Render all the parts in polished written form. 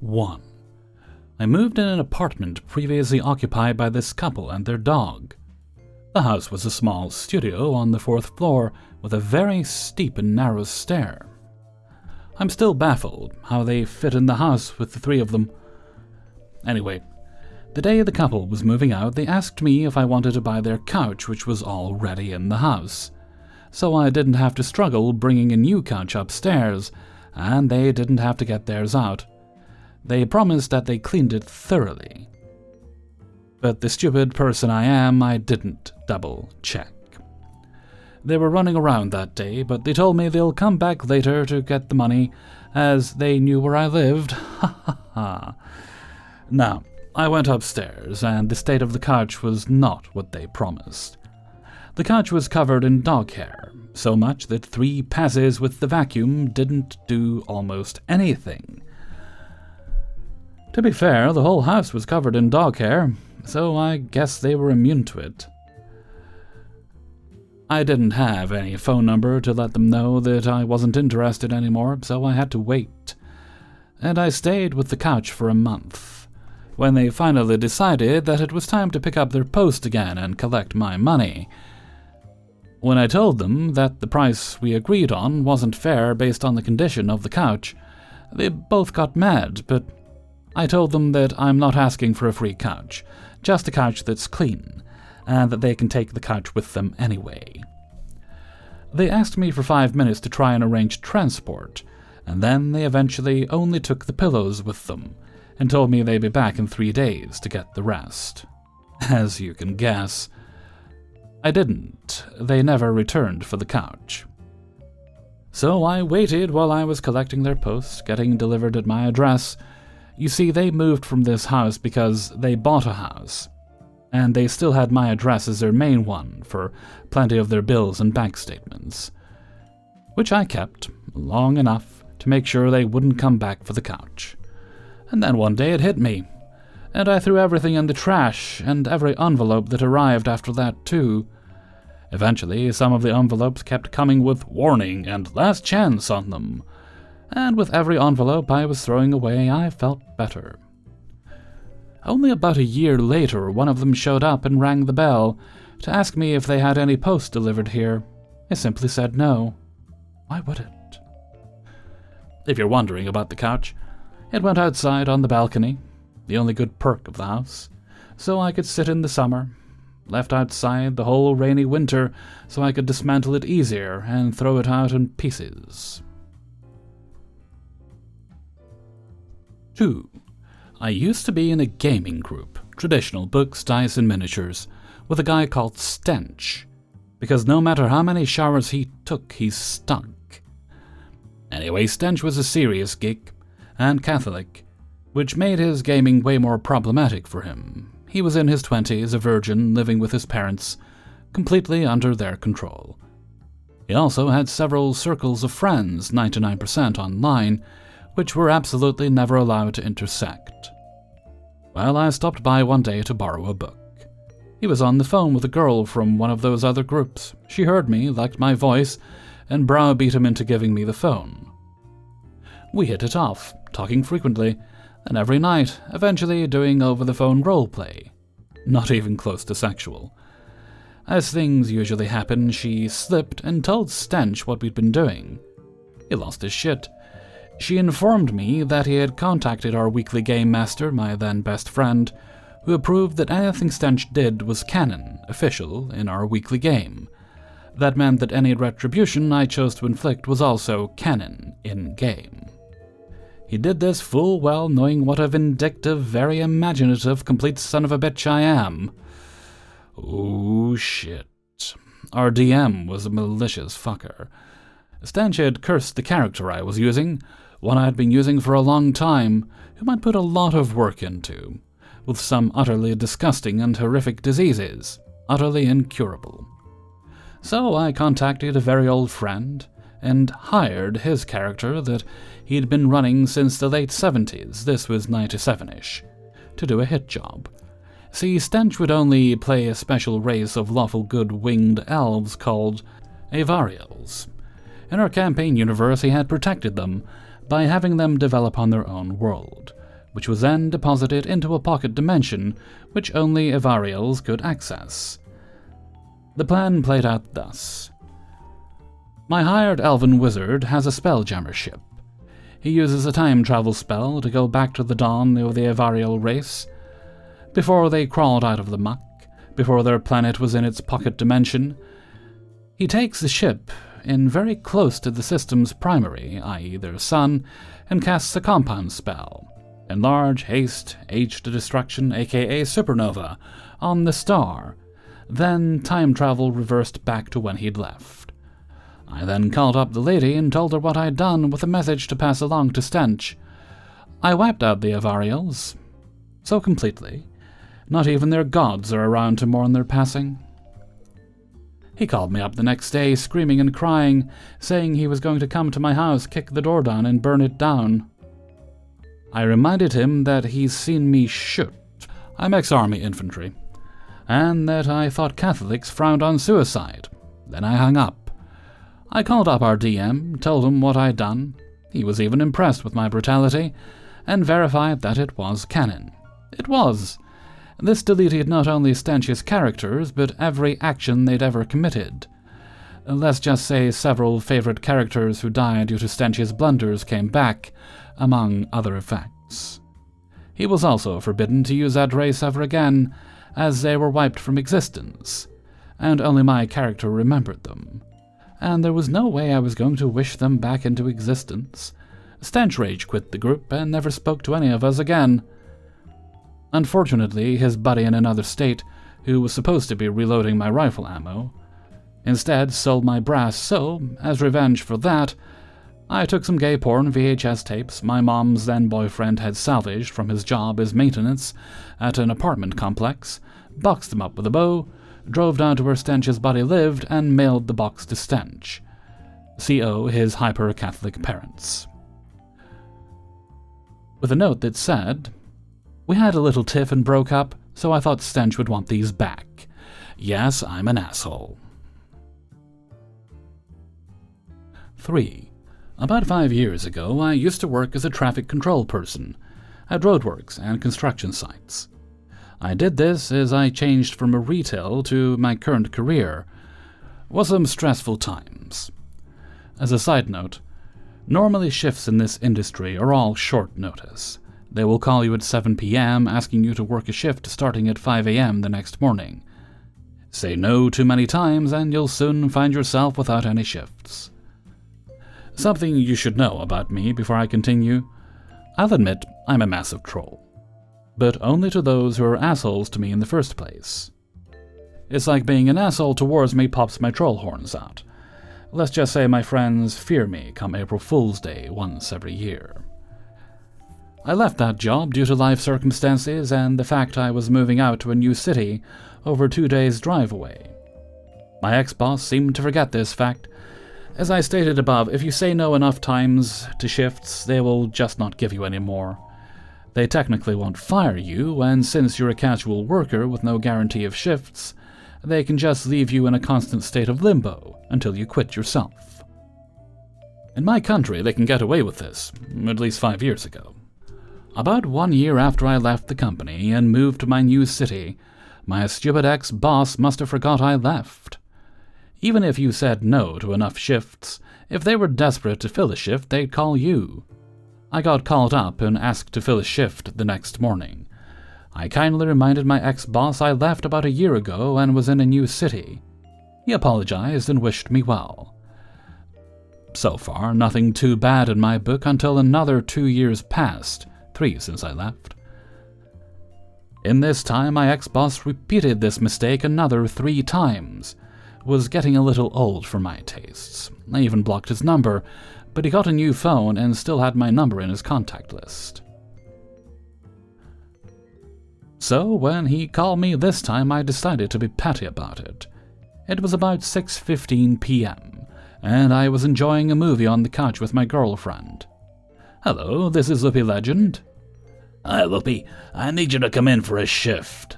1. I moved in an apartment previously occupied by this couple and their dog. The house was a small studio on the 4th floor with a very steep and narrow stair. I'm still baffled how they fit in the house with the 3 of them. Anyway, the day the couple was moving out, they asked me if I wanted to buy their couch, which was already in the house. So I didn't have to struggle bringing a new couch upstairs, and they didn't have to get theirs out. They promised that they cleaned it thoroughly. But the stupid person I am, I didn't double-check. They were running around that day, but they told me they'll come back later to get the money, as they knew where I lived. Ha ha ha. Now, I went upstairs, and the state of the couch was not what they promised. The couch was covered in dog hair, so much that 3 passes with the vacuum didn't do almost anything. To be fair, the whole house was covered in dog hair, so I guess they were immune to it. I didn't have any phone number to let them know that I wasn't interested anymore, so I had to wait. And I stayed with the couch for a month, when they finally decided that it was time to pick up their post again and collect my money. When I told them that the price we agreed on wasn't fair based on the condition of the couch, they both got mad, but I told them that I'm not asking for a free couch, just a couch that's clean, and that they can take the couch with them anyway. They asked me for 5 minutes to try and arrange transport, and then they eventually only took the pillows with them, and told me they'd be back in 3 days to get the rest. As you can guess, I didn't. They never returned for the couch. So I waited while I was collecting their post, getting delivered at my address. You see, they moved from this house because they bought a house, and they still had my address as their main one for plenty of their bills and bank statements, which I kept long enough to make sure they wouldn't come back for the couch. And then one day it hit me, and I threw everything in the trash, and every envelope that arrived after that too. Eventually, some of the envelopes kept coming with "warning" and "last chance" on them, and with every envelope I was throwing away, I felt better. Only about a year later, one of them showed up and rang the bell to ask me if they had any post delivered here. I simply said no. Why would it? If you're wondering about the couch, it went outside on the balcony, the only good perk of the house, so I could sit in the summer, left outside the whole rainy winter so I could dismantle it easier and throw it out in pieces. 2. I used to be in a gaming group, traditional books, dice, and miniatures, with a guy called Stench, because no matter how many showers he took, he stunk. Anyway, Stench was a serious geek, and Catholic, which made his gaming way more problematic for him. He was in his 20s, a virgin, living with his parents, completely under their control. He also had several circles of friends, 99% online, which were absolutely never allowed to intersect. Well, I stopped by one day to borrow a book. He was on the phone with a girl from one of those other groups. She heard me, liked my voice, and browbeat him into giving me the phone. We hit it off, talking frequently, and every night, eventually doing over-the-phone roleplay. Not even close to sexual. As things usually happen, she slipped and told Stench what we'd been doing. He lost his shit. She informed me that he had contacted our weekly game master, my then best friend, who approved that anything Stench did was canon, official, in our weekly game. That meant that any retribution I chose to inflict was also canon, in-game. He did this full well knowing what a vindictive, very imaginative, complete son of a bitch I am. Oh shit. Our DM was a malicious fucker. Stench had cursed the character I was using, one I had been using for a long time, whom I'd put a lot of work into, with some utterly disgusting and horrific diseases, utterly incurable. So I contacted a very old friend, and hired his character that he'd been running since the late 70s, this was 97-ish, to do a hit job. See, Stench would only play a special race of lawful good winged elves called Avariels. In our campaign universe, he had protected them by having them develop on their own world, which was then deposited into a pocket dimension which only Evariels could access. The plan played out thus. My hired elven wizard has a spelljammer ship. He uses a time travel spell to go back to the dawn of the Evariel race, before they crawled out of the muck, before their planet was in its pocket dimension. He takes the ship in very close to the system's primary, i.e. their sun, and casts a compound spell, Enlarge, Haste, H to Destruction, aka Supernova, on the star. Then time travel reversed back to when he'd left. I then called up the lady and told her what I'd done with a message to pass along to Stench. I wiped out the Evariels. So completely. Not even their gods are around to mourn their passing. He called me up the next day, screaming and crying, saying he was going to come to my house, kick the door down, and burn it down. I reminded him that he's seen me shoot. I'm ex-army infantry, and that I thought Catholics frowned on suicide. Then I hung up. I called up our DM, told him what I'd done. He was even impressed with my brutality, and verified that it was canon. It was. This deleted not only Stench's characters, but every action they'd ever committed. Let's just say several favorite characters who died due to Stench's blunders came back, among other effects. He was also forbidden to use that race ever again, as they were wiped from existence, and only my character remembered them. And there was no way I was going to wish them back into existence. Stench Rage quit the group and never spoke to any of us again. Unfortunately, his buddy in another state, who was supposed to be reloading my rifle ammo, instead sold my brass, so, as revenge for that, I took some gay porn VHS tapes my mom's then-boyfriend had salvaged from his job as maintenance at an apartment complex, boxed them up with a bow, drove down to where Stench's body lived, and mailed the box to Stench. CO his hyper-Catholic parents. With a note that said, "We had a little tiff and broke up, so I thought Stench would want these back. Yes, I'm an asshole." 3. About 5 years ago, I used to work as a traffic control person at roadworks and construction sites. I did this as I changed from a retail to my current career. It was some stressful times. As a side note, normally shifts in this industry are all short notice. They will call you at 7 p.m. asking you to work a shift starting at 5 a.m. the next morning. Say no too many times and you'll soon find yourself without any shifts. Something you should know about me before I continue. I'll admit I'm a massive troll, but only to those who are assholes to me in the first place. It's like being an asshole towards me pops my troll horns out. Let's just say my friends fear me come April Fool's Day once every year. I left that job due to life circumstances and the fact I was moving out to a new city over 2 days' drive away. My ex-boss seemed to forget this fact. As I stated above, if you say no enough times to shifts, they will just not give you any more. They technically won't fire you, and since you're a casual worker with no guarantee of shifts, they can just leave you in a constant state of limbo until you quit yourself. In my country, they can get away with this, at least 5 years ago. About 1 year after I left the company and moved to my new city, my stupid ex-boss must have forgot I left. Even if you said no to enough shifts, if they were desperate to fill a shift, they'd call you. I got called up and asked to fill a shift the next morning. I kindly reminded my ex-boss I left about a year ago and was in a new city. He apologized and wished me well. So far, nothing too bad in my book until another 2 years passed, 3 since I left. In this time, my ex-boss repeated this mistake another 3 times. Was getting a little old for my tastes. I even blocked his number, but he got a new phone and still had my number in his contact list. So when he called me this time, I decided to be petty about it. It was about 6:15 p.m., and I was enjoying a movie on the couch with my girlfriend. "Hello, this is Loopy Legend." "Hi, Loopy. I need you to come in for a shift."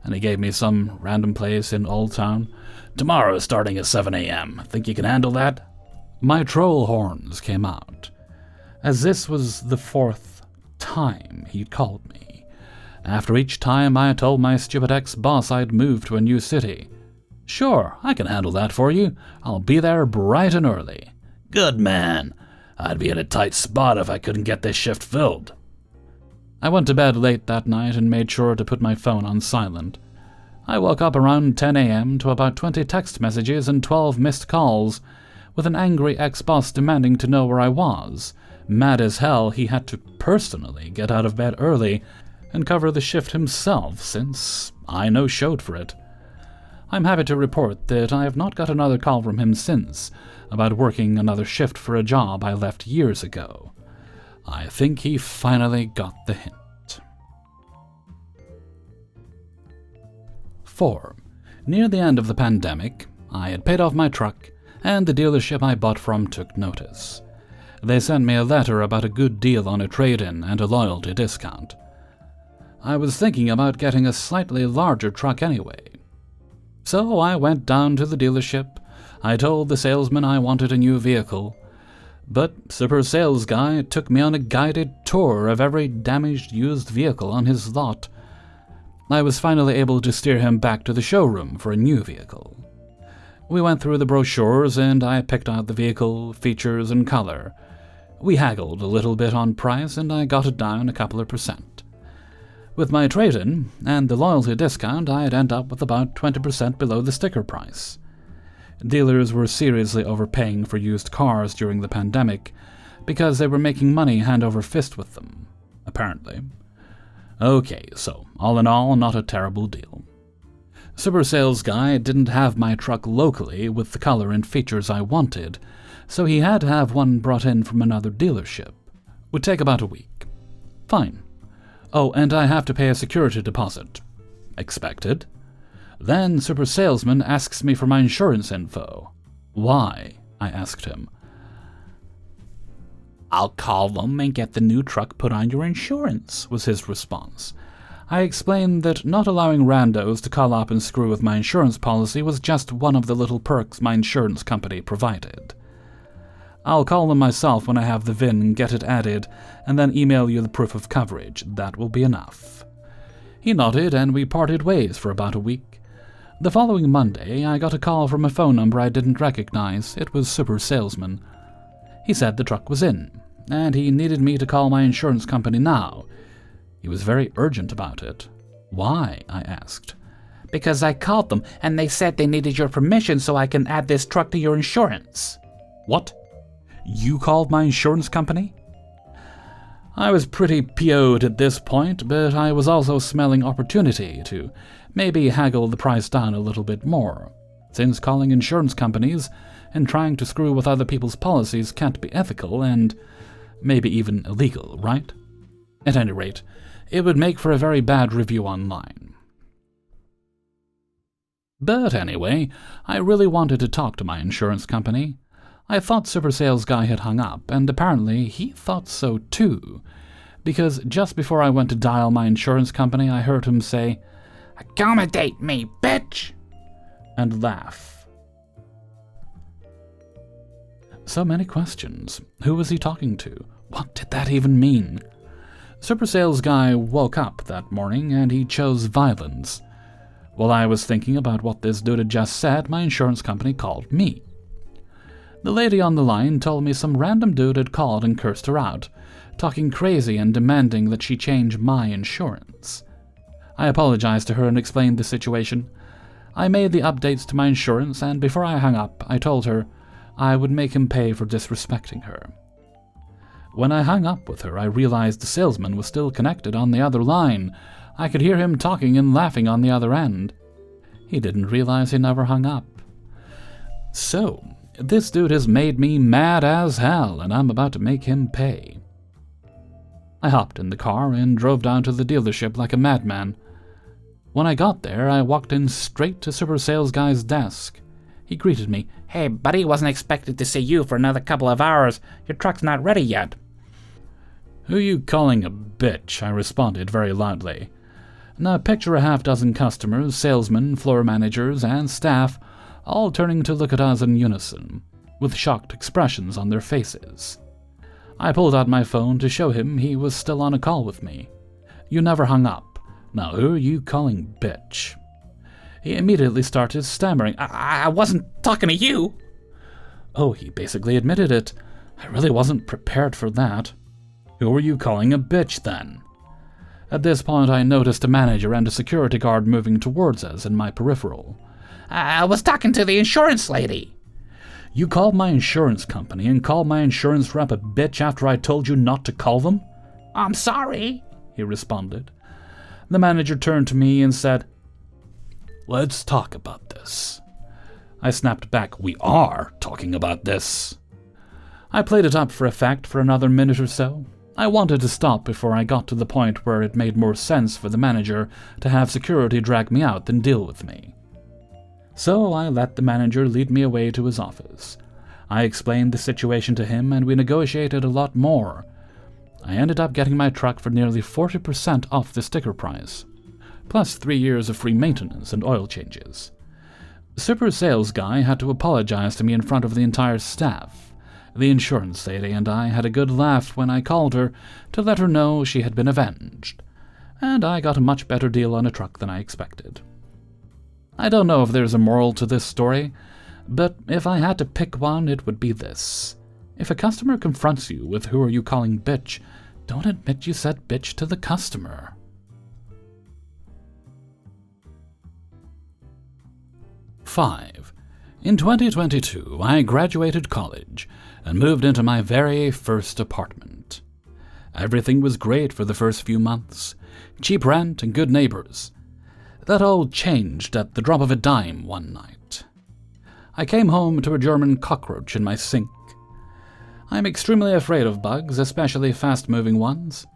And he gave me some random place in Old Town. "Tomorrow starting at 7 a.m. Think you can handle that?" My troll horns came out. As this was the 4th time he'd called me. After each time, I told my stupid ex-boss I'd moved to a new city. "Sure, I can handle that for you. I'll be there bright and early." "Good man. I'd be in a tight spot if I couldn't get this shift filled." I went to bed late that night and made sure to put my phone on silent. I woke up around 10 a.m. to about 20 text messages and 12 missed calls, with an angry ex-boss demanding to know where I was. Mad as hell, he had to personally get out of bed early and cover the shift himself, since I no-showed for it. I'm happy to report that I have not got another call from him since about working another shift for a job I left years ago. I think he finally got the hint. 4. Near the end of the pandemic, I had paid off my truck, and the dealership I bought from took notice. They sent me a letter about a good deal on a trade-in and a loyalty discount. I was thinking about getting a slightly larger truck anyway. So I went down to the dealership. I told the salesman I wanted a new vehicle, but Super Sales Guy took me on a guided tour of every damaged used vehicle on his lot. I was finally able to steer him back to the showroom for a new vehicle. We went through the brochures and I picked out the vehicle, features, and color. We haggled a little bit on price and I got it down a couple of %. With my trade-in and the loyalty discount, I'd end up with about 20% below the sticker price. Dealers were seriously overpaying for used cars during the pandemic because they were making money hand over fist with them, apparently. Okay, so all in all, not a terrible deal. Super Sales Guy didn't have my truck locally with the color and features I wanted, so he had to have one brought in from another dealership. Would take about a week. Fine. Oh, and I have to pay a security deposit. Expected. Then Super Salesman asks me for my insurance info. Why? I asked him. "I'll call them and get the new truck put on your insurance," was his response. I explained that not allowing randos to call up and screw with my insurance policy was just one of the little perks my insurance company provided. "I'll call them myself when I have the VIN and get it added, and then email you the proof of coverage. That will be enough." He nodded, and we parted ways for about a week. The following Monday, I got a call from a phone number I didn't recognize. It was Super Salesman. He said the truck was in, and he needed me to call my insurance company now. He was very urgent about it. "Why?" I asked. "Because I called them, and they said they needed your permission so I can add this truck to your insurance." "What? You called my insurance company?" I was pretty PO'd at this point, but I was also smelling opportunity to maybe haggle the price down a little bit more, since calling insurance companies and trying to screw with other people's policies can't be ethical and maybe even illegal, right? At any rate, it would make for a very bad review online. But anyway, I really wanted to talk to my insurance company. I thought Super Sales Guy had hung up, and apparently he thought so too, because just before I went to dial my insurance company, I heard him say, "Accommodate me, bitch!" and laugh. So many questions. Who was he talking to? What did that even mean? Super Sales Guy woke up that morning and he chose violence. While I was thinking about what this dude had just said, my insurance company called me. The lady on the line told me some random dude had called and cursed her out, talking crazy and demanding that she change my insurance. I apologized to her and explained the situation. I made the updates to my insurance, and before I hung up, I told her I would make him pay for disrespecting her. When I hung up with her, I realized the salesman was still connected on the other line. I could hear him talking and laughing on the other end. He didn't realize he never hung up. So, this dude has made me mad as hell, and I'm about to make him pay. I hopped in the car and drove down to the dealership like a madman. When I got there, I walked in straight to Super Sales Guy's desk. He greeted me. "Hey, buddy, wasn't expected to see you for another couple of hours. Your truck's not ready yet." "Who you calling a bitch?" I responded very loudly. Now picture a half-dozen customers, salesmen, floor managers, and staff all turning to look at us in unison, with shocked expressions on their faces. I pulled out my phone to show him he was still on a call with me. You never hung up. Now who are you calling bitch? He immediately started stammering. I wasn't talking to you. Oh, he basically admitted it. I really wasn't prepared for that. Who were you calling a bitch then? At this point, I noticed a manager and a security guard moving towards us in my peripheral. I was talking to the insurance lady. You called my insurance company and called my insurance rep a bitch after I told you not to call them? I'm sorry, he responded. The manager turned to me and said, Let's talk about this. I snapped back, We are talking about this. I played it up for effect for another minute or so. I wanted to stop before I got to the point where it made more sense for the manager to have security drag me out than deal with me. So I let the manager lead me away to his office. I explained the situation to him and we negotiated a lot more. I ended up getting my truck for nearly 40% off the sticker price, plus 3 years of free maintenance and oil changes. The super sales guy had to apologize to me in front of the entire staff. The insurance lady and I had a good laugh when I called her to let her know she had been avenged, and I got a much better deal on a truck than I expected. I don't know if there's a moral to this story, but if I had to pick one, it would be this. If a customer confronts you with who are you calling bitch, don't admit you said bitch to the customer. Five. In 2022, I graduated college and moved into my very first apartment. Everything was great for the first few months. Cheap rent and good neighbors. That all changed at the drop of a dime one night. I came home to a German cockroach in my sink. I am extremely afraid of bugs, especially fast-moving ones.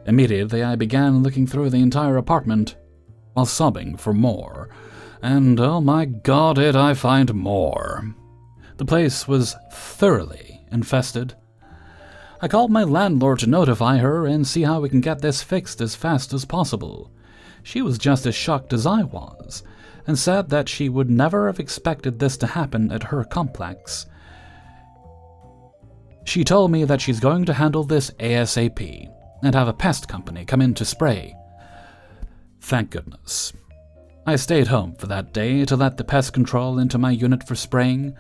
Immediately, I began looking through the entire apartment while sobbing for more. And oh my god, did I find more. The place was thoroughly infested. I called my landlord to notify her and see how we can get this fixed as fast as possible. She was just as shocked as I was, and said that she would never have expected this to happen at her complex. She told me that she's going to handle this ASAP, and have a pest company come in to spray. Thank goodness. I stayed home for that day to let the pest control into my unit for spraying.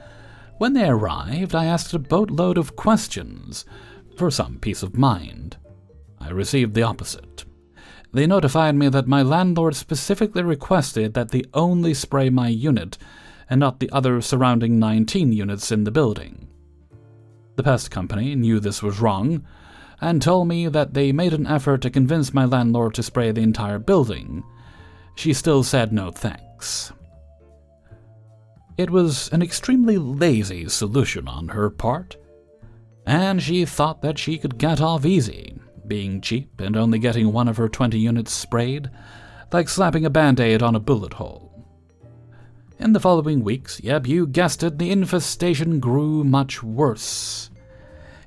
When they arrived, I asked a boatload of questions for some peace of mind. I received the opposite. They notified me that my landlord specifically requested that they only spray my unit and not the other surrounding 19 units in the building. The pest company knew this was wrong and told me that they made an effort to convince my landlord to spray the entire building. She still said no thanks. It was an extremely lazy solution on her part, and she thought that she could get off easy, being cheap and only getting one of her 20 units sprayed, like slapping a band-aid on a bullet hole. In the following weeks, yep, you guessed it, the infestation grew much worse.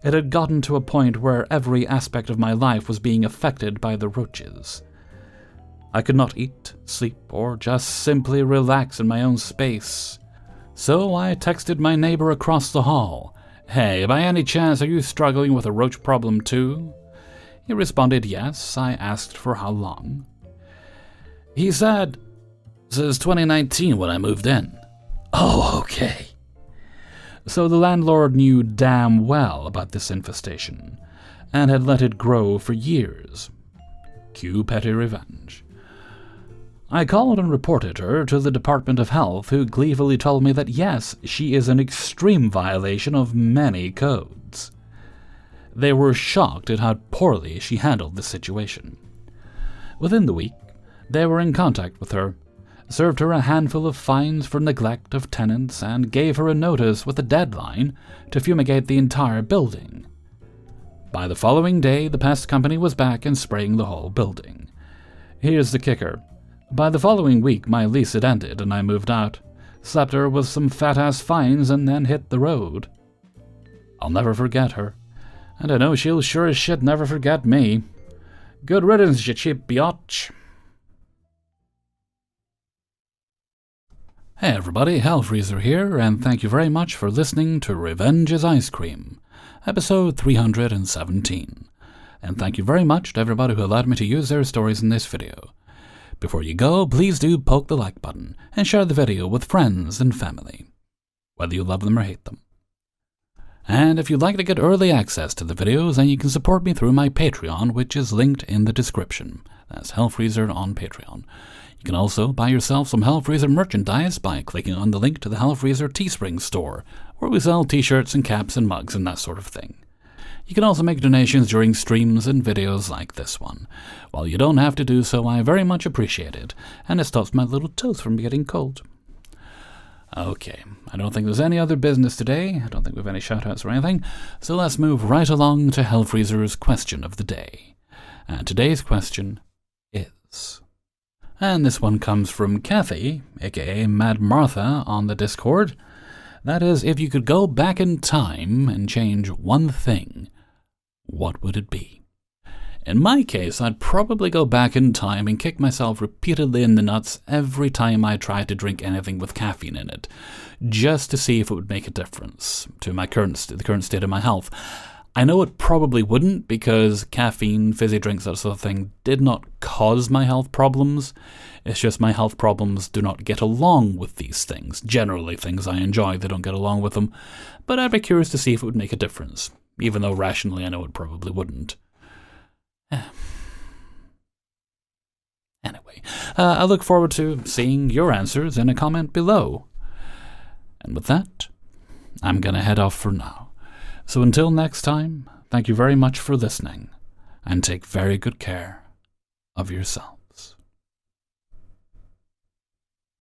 It had gotten to a point where every aspect of my life was being affected by the roaches. I could not eat, sleep, or just simply relax in my own space. So I texted my neighbor across the hall, "Hey, by any chance are you struggling with a roach problem too?" He responded yes. I asked for how long. He said, "Since 2019 when I moved in." Oh, okay. So the landlord knew damn well about this infestation, and had let it grow for years. Cue PettyRevenge. I called and reported her to the Department of Health, who gleefully told me that yes, she is an extreme violation of many codes. They were shocked at how poorly she handled the situation. Within the week, they were in contact with her, served her a handful of fines for neglect of tenants, and gave her a notice with a deadline to fumigate the entire building. By the following day, the pest company was back and spraying the whole building. Here's the kicker. By the following week, my lease had ended and I moved out, slapped her with some fat-ass fines, and then hit the road. I'll never forget her, and I know she'll sure as shit never forget me. Good riddance, you cheap biatch. Hey everybody, Hellfreezer here, and thank you very much for listening to Revenge is Ice Cream, episode 317. And thank you very much to everybody who allowed me to use their stories in this video. Before you go, please do poke the like button and share the video with friends and family, whether you love them or hate them. And if you'd like to get early access to the videos, then you can support me through my Patreon, which is linked in the description. That's Hellfreezer on Patreon. You can also buy yourself some Hellfreezer merchandise by clicking on the link to the Hellfreezer Teespring store, where we sell t-shirts and caps and mugs and that sort of thing. You can also make donations during streams and videos like this one. While you don't have to do so, I very much appreciate it, and it stops my little toes from getting cold. Okay, I don't think there's any other business today. I don't think we have any shoutouts or anything, so let's move right along to Hellfreezer's question of the day. And today's question is... And this one comes from Kathy, aka Mad Martha, on the Discord. That is, if you could go back in time and change one thing, what would it be? In my case, I'd probably go back in time and kick myself repeatedly in the nuts every time I tried to drink anything with caffeine in it, just to see if it would make a difference to the current state of my health. I know it probably wouldn't, because caffeine, fizzy drinks, that sort of thing, did not cause my health problems. It's just my health problems do not get along with these things. Generally, things I enjoy, they don't get along with them. But I'd be curious to see if it would make a difference, even though rationally I know it probably wouldn't. Anyway, I look forward to seeing your answers in a comment below. And with that, I'm going to head off for now. So until next time, thank you very much for listening, and take very good care of yourself.